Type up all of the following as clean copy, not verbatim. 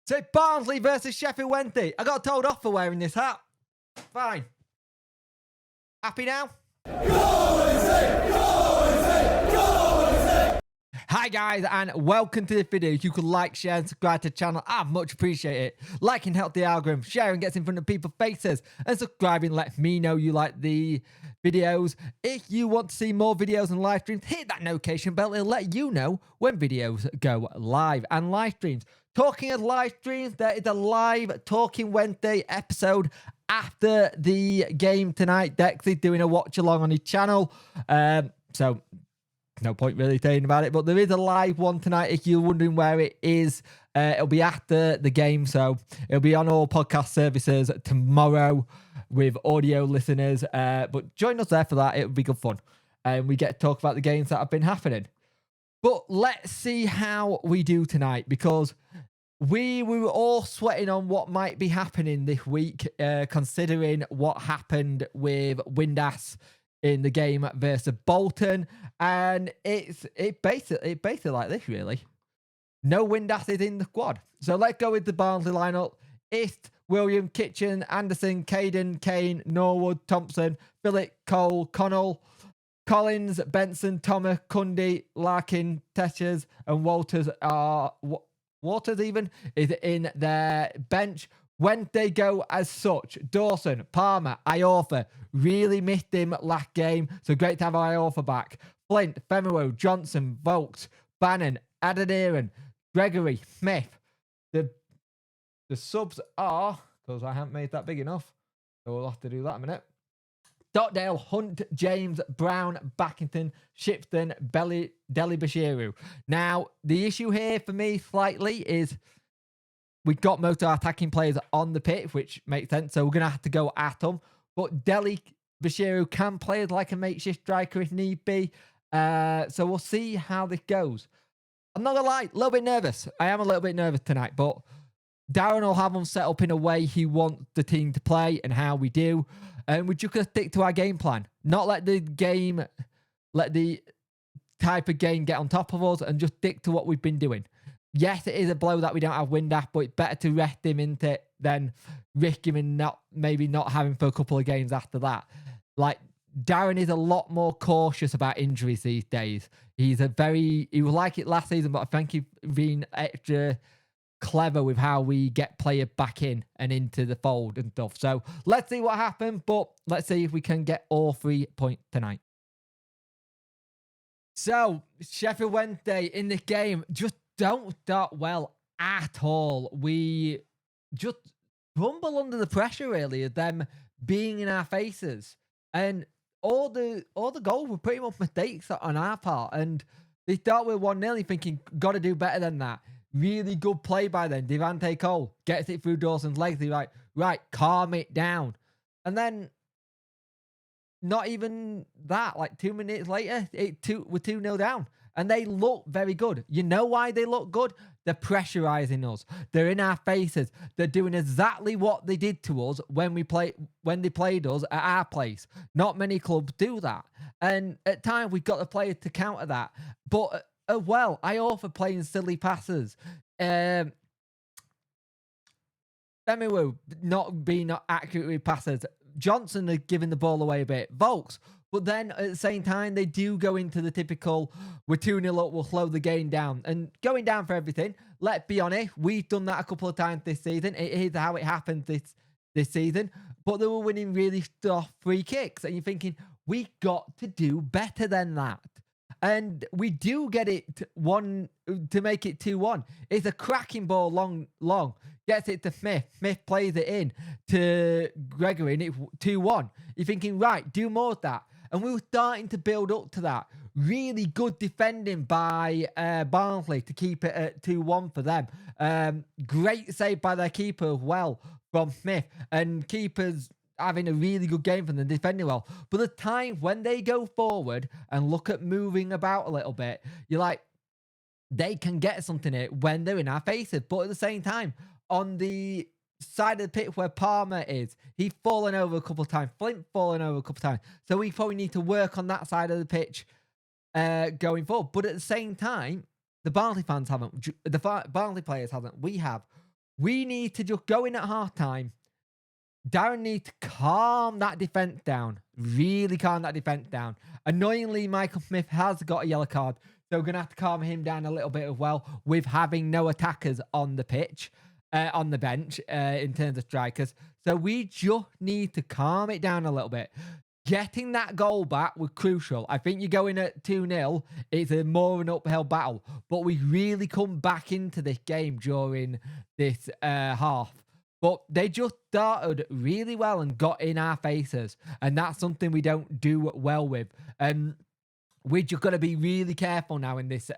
So Barnsley versus Sheffield Wednesday. I got told off for wearing this hat. Fine. Happy now? Hi guys, and welcome to this video. If you could like, share and subscribe to the channel, I'd much appreciate it. Liking helps the algorithm, sharing gets in front of people's faces, and subscribing lets me know you like the videos. If you want to see more videos and live streams, hit that notification bell. It'll let you know when videos go live and live streams. Talking of live streams, there is a live Talking Wednesday episode after the game tonight. Dex is doing a watch along on his channel. So no point really saying about it, but there is a live one tonight. If you're wondering where it is, it'll be after the game, so it'll be on all podcast services tomorrow with audio listeners. But join us there for that. It'll be good fun, and we get to talk about the games that have been happening. But let's see how we do tonight, because we were all sweating on what might be happening this week, considering what happened with Windass in the game versus Bolton, and it's basically like this, really. No Windass is in the squad. So let's go with the Barnsley lineup. Ist, William, Kitchen, Anderson, Caden, Kane, Norwood, Thompson, Phillip, Cole, Connell, Collins, Benson, Thomas, Cundy, Larkin, Teschers, and Walters is in their bench. When they go as such, Dawson, Palmer, Iorfa, really missed him last game, so great to have Iorfa back. Flint, Femero, Johnson, Volks, Bannon, Adeniran, Gregory, Smith. The subs are, because I haven't made that big enough, so we'll have to do that in a minute. Stockdale, Hunt, James, Brown, Backington, Shipton, Deli Bashiru. Now, the issue here for me slightly is we've got most of our attacking players on the pitch, which makes sense, so we're going to have to go at them. But Deli Bashiru can play as like a makeshift striker if need be. So we'll see how this goes. I'm not going to lie, a little bit nervous. I am a little bit nervous tonight, but Darren will have them set up in a way he wants the team to play and how we do. And we're just going to stick to our game plan. Not let the type of game get on top of us, and just stick to what we've been doing. Yes, it is a blow that we don't have Windass, but it's better to rest him into it than risk him and maybe not having for a couple of games after that. Like, Darren is a lot more cautious about injuries these days. He was like it last season, but I think he's been extra clever with how we get players back in and into the fold and stuff. So let's see what happens, but let's see if we can get all 3 points tonight. So Sheffield Wednesday in this game just don't start well at all. We just rumble under the pressure, really, of them being in our faces, and all the goals were pretty much mistakes on our part. And they start with 1-0, thinking got to do better than that. Really good play by them. Devante Cole gets it through Dawson's legs. He's like, right, calm it down. And then not even that, like 2 minutes later, we're 2-0 down. And they look very good. You know why they look good? They're pressurizing us. They're in our faces. They're doing exactly what they did to us when they played us at our place. Not many clubs do that. And at times we've got the players to counter that. But I offer playing silly passes. Femiwu not being accurate with passes. Johnson is giving the ball away a bit. Volks. But then at the same time, they do go into the typical, we're 2-0 up, we'll slow the game down. And going down for everything, let's be honest, we've done that a couple of times this season. It is how it happened this season. But they were winning really soft free kicks. And you're thinking, we got to do better than that. And we do get it to make it 2-1. It's a cracking ball long. Gets it to Smith. Smith plays it in to Gregory, and it's 2-1. You're thinking, right, do more of that. And we were starting to build up to that. Really good defending by Barnsley to keep it at 2-1 for them. Great save by their keeper as well from Smith. And keepers having a really good game from them, defending well. But the time when they go forward and look at moving about a little bit, you're like, they can get something here when they're in our faces. But at the same time, on the side of the pitch where Palmer is, he's fallen over a couple of times. Flint fallen over a couple of times. So we probably need to work on that side of the pitch going forward. But at the same time, the Barnsley fans haven't. The Barnsley players haven't. We have. We need to just go in at half time. Darren needs to calm that defence down. Really calm that defence down. Annoyingly, Michael Smith has got a yellow card, so we're going to have to calm him down a little bit as well with having no attackers on the pitch, on the bench, in terms of strikers. So we just need to calm it down a little bit. Getting that goal back was crucial. I think you're going at 2-0. It's a more an uphill battle. But we really come back into this game during this half. But they just started really well and got in our faces. And that's something we don't do well with. We're just got to be really careful now in this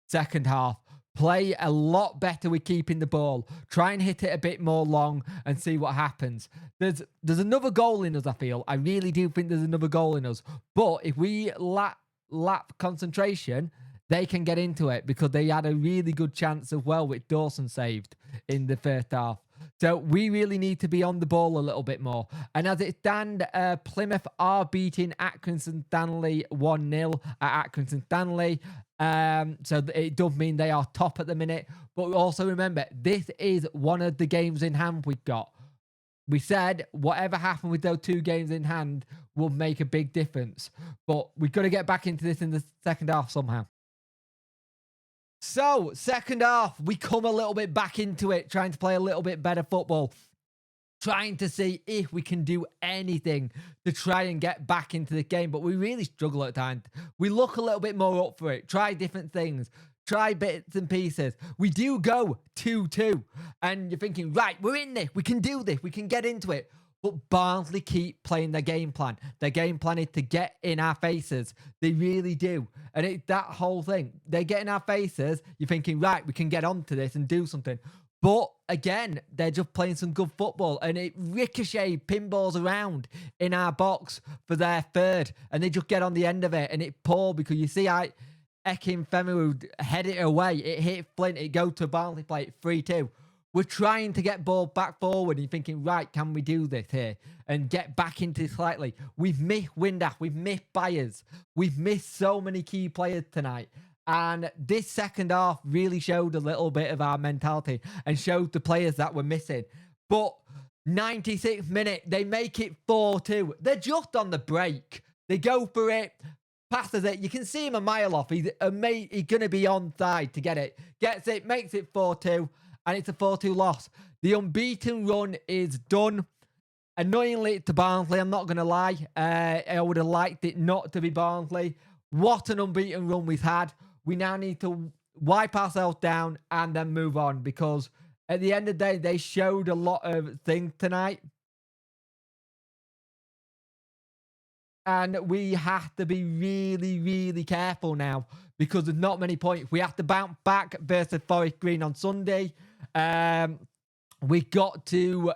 second half. Play a lot better with keeping the ball. Try and hit it a bit more long and see what happens. There's another goal in us, I feel. I really do think there's another goal in us. But if we lap concentration, they can get into it because they had a really good chance as well, which Dawson saved in the first half. So we really need to be on the ball a little bit more. And as it stands, Plymouth are beating Accrington Stanley 1-0 at Accrington Stanley. So it does mean they are top at the minute. But also remember, this is one of the games in hand we've got. We said whatever happened with those 2 games in hand will make a big difference. But we've got to get back into this in the second half somehow. So, second half, we come a little bit back into it, trying to play a little bit better football. Trying to see if we can do anything to try and get back into the game. But we really struggle at times. We look a little bit more up for it. Try different things. Try bits and pieces. We do go 2-2. And you're thinking, right, we're in this. We can do this. We can get into it. But Barnsley keep playing their game plan. Their game plan is to get in our faces. They really do. And it's that whole thing. They get in our faces. You're thinking, right, we can get onto this and do something. But again, they're just playing some good football. And it ricocheted pinballs around in our box for their third. And they just get on the end of it. And it's poor because you see Ekin Femu head it away. It hit Flint. It goes to Barnsley play 3-2. We're trying to get ball back forward and thinking, right, can we do this here and get back into it slightly? We've missed Windass. We've missed Byers. We've missed so many key players tonight. And this second half really showed a little bit of our mentality and showed the players that we're missing. But 96th minute, they make it 4-2. They're just on the break. They go for it. Passes it. You can see him a mile off. He's going to be onside to get it. Gets it, makes it 4-2. And it's a 4-2 loss. The unbeaten run is done. Annoyingly to Barnsley, I'm not going to lie. I would have liked it not to be Barnsley. What an unbeaten run we've had. We now need to wipe ourselves down and then move on. Because at the end of the day, they showed a lot of things tonight. And we have to be really, really careful now. Because there's not many points. We have to bounce back versus Forest Green on Sunday. We got to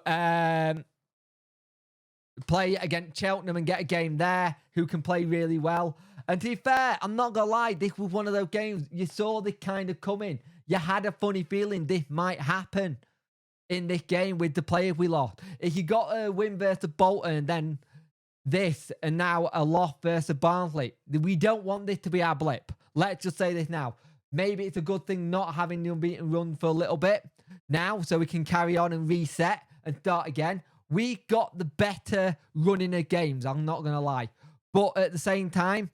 play against Cheltenham and get a game there who can play really well. And to be fair, I'm not going to lie, this was one of those games you saw this kind of coming. You had a funny feeling this might happen in this game with the players we lost. If you got a win versus Bolton and then this and now a loss versus Barnsley, we don't want this to be our blip. Let's just say this now. Maybe it's a good thing not having the unbeaten run for a little bit now so we can carry on and reset and start again. We got the better running of games, I'm not going to lie. But at the same time,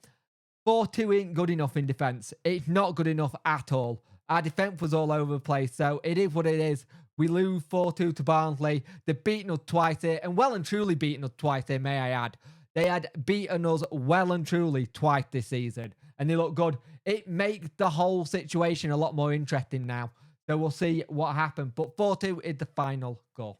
4-2 ain't good enough in defence. It's not good enough at all. Our defence was all over the place, so it is what it is. We lose 4-2 to Barnsley. They've beaten us twice here, and well and truly beaten us twice here, may I add. They had beaten us well and truly twice this season, and they look good. It makes the whole situation a lot more interesting now. So we'll see what happens. But 4-2 is the final goal.